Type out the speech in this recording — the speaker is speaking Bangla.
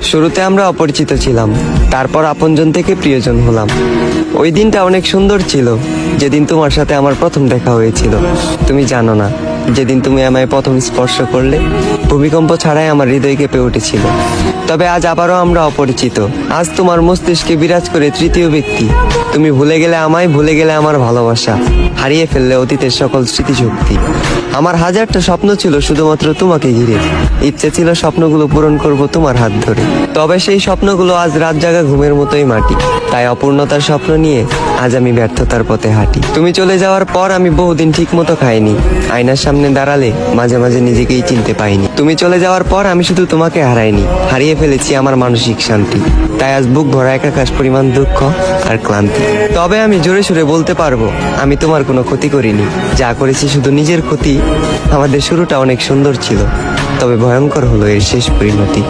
শুরুতে আমরা অপরিচিত ছিলাম, তারপর আপনজন থেকে প্রিয়জন হলাম। ওই দিনটা অনেক সুন্দর ছিল, যেদিন তোমার সাথে আমার প্রথম দেখা হয়েছিল। তুমি জানো না, যেদিন তুমি আমায় প্রথম স্পর্শ করলে, ভূমিকম্প ছাড়াই আমার হৃদয় কেঁপে উঠেছিল। তবে আজ আবারও আমরা অপরিচিত। আজ তোমার মস্তিষ্কে বিরাজ করে তৃতীয় ব্যক্তি। তুমি ভুলে গেলে আমায়, ভুলে গেলে আমার ভালোবাসা, হারিয়ে ফেললে অতীতের সকল স্মৃতিশক্তি। আমার হাজারটা স্বপ্ন ছিল শুধুমাত্র তোমাকে ঘিরে, ইচ্ছে ছিল স্বপ্নগুলো পূরণ করব তোমার হাত ধরে। তবে সেই স্বপ্নগুলো আজ রাত জাগা ঘুমের মতোই মাটি। তাই অপূর্ণতার স্বপ্ন নিয়ে আজ আমি ব্যর্থতার পথে হাঁটি। তুমি চলে যাওয়ার পর আমি বহুদিন ঠিক মতো খাইনি, আয়নার সামনে দাঁড়ালে মাঝে মাঝে নিজেকেই চিনতে পাইনি। তুমি চলে যাওয়ার পর আমি শুধু তোমাকে হারাইনি, হারিয়ে ফেলেছি আমার মানসিক শান্তি। তাই আজ বুক ভরা একাকাশ পরিমাণ দুঃখ আর ক্লান্তি। তবে আমি জোরে সুরে বলতে পারবো, আমি তোমার কোনো ক্ষতি করিনি, যা করেছি শুধু নিজের ক্ষতি। আমাদের শুরুটা অনেক সুন্দর ছিল, তবে ভয়ঙ্কর হলো এর শেষ পরিণতি।